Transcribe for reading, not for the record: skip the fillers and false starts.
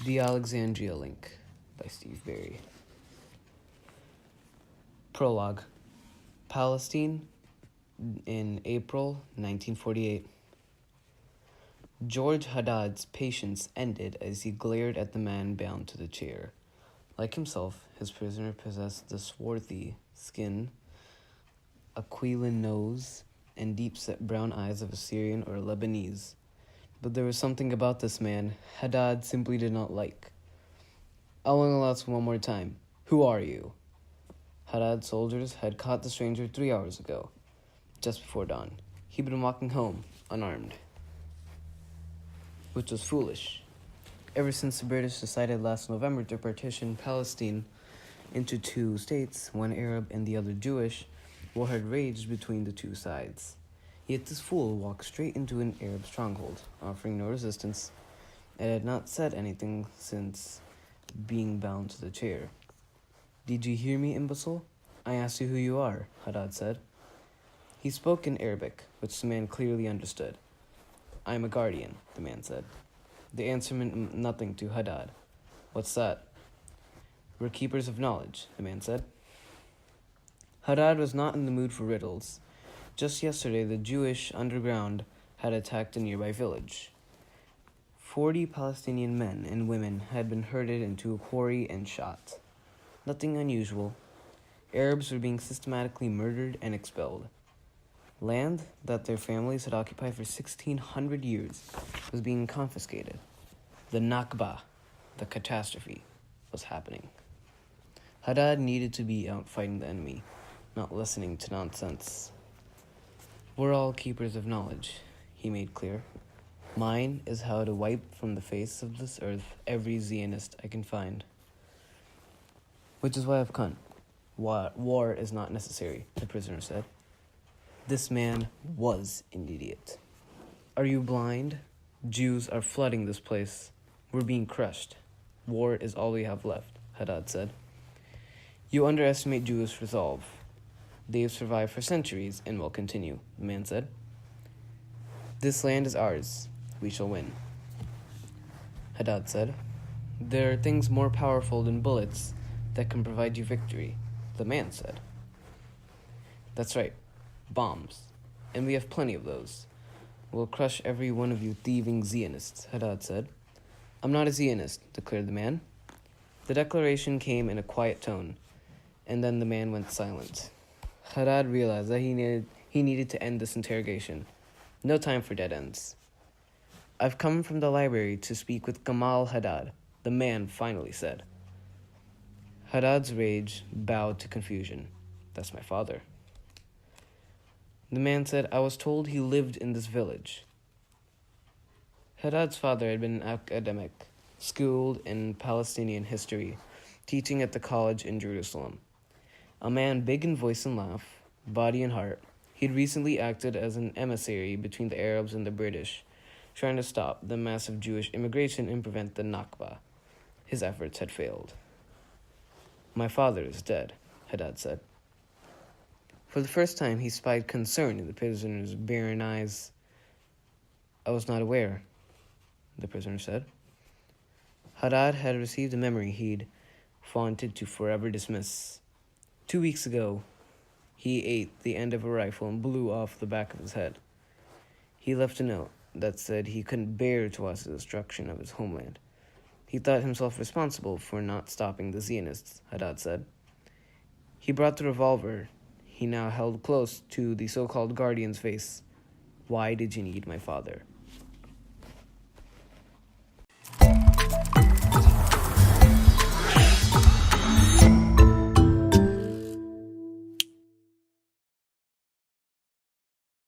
The Alexandria Link by Steve Berry. Prologue. Palestine in April 1948. George Haddad's patience ended as he glared at the man bound to the chair. Like himself, his prisoner possessed the swarthy skin, aquiline nose, and deep-set brown eyes of a Syrian or Lebanese. But there was something about this man Haddad simply did not like. I'll ask one more time. Who are you? Haddad's soldiers had caught the stranger 3 hours ago, just before dawn. He'd been walking home, unarmed. Which was foolish. Ever since the British decided last November to partition Palestine into two states, one Arab and the other Jewish, war had raged between the two sides. Yet this fool walked straight into an Arab stronghold, offering no resistance, and had not said anything since being bound to the chair. "Did you hear me, imbecile? I asked you who you are," Haddad said. He spoke in Arabic, which the man clearly understood. "I am a guardian," the man said. The answer meant nothing to Haddad. "What's that?" "We're keepers of knowledge," the man said. Haddad was not in the mood for riddles. Just yesterday, the Jewish underground had attacked a nearby village. 40 Palestinian men and women had been herded into a quarry and shot. Nothing unusual. Arabs were being systematically murdered and expelled. Land that their families had occupied for 1,600 years was being confiscated. The Nakba, the catastrophe, was happening. Haddad needed to be out fighting the enemy, not listening to nonsense. "We're all keepers of knowledge," he made clear. "Mine is how to wipe from the face of this earth every Zionist I can find. Which is why I've come. War is not necessary," the prisoner said. This man was an idiot. "Are you blind? Jews are flooding this place. We're being crushed. War is all we have left," Haddad said. "You underestimate Jewish resolve. They've survived for centuries and will continue," the man said. "This land is ours. We shall win," Haddad said. "There are things more powerful than bullets that can provide you victory," the man said. "That's right. Bombs. And we have plenty of those. We'll crush every one of you thieving Zionists," Haddad said. "I'm not a Zionist," declared the man. The declaration came in a quiet tone, and then the man went silent. Haddad realized that he needed to end this interrogation. No time for dead ends. "I've come from the library to speak with Gamal Haddad," the man finally said. Haddad's rage bowed to confusion. "That's my father." The man said, "I was told he lived in this village." Haddad's father had been an academic, schooled in Palestinian history, teaching at the college in Jerusalem. A man big in voice and laugh, body and heart, he'd recently acted as an emissary between the Arabs and the British, trying to stop the massive Jewish immigration and prevent the Nakba. His efforts had failed. "My father is dead," Haddad said. For the first time, he spied concern in the prisoner's barren eyes. "I was not aware," the prisoner said. Haddad had received a memory he'd wanted to forever dismiss. 2 weeks ago, he ate the end of a rifle and blew off the back of his head. He left a note that said he couldn't bear to watch the destruction of his homeland. He thought himself responsible for not stopping the Zionists, Haddad said. He brought the revolver he now held close to the so-called guardian's face. "Why did you need my father?"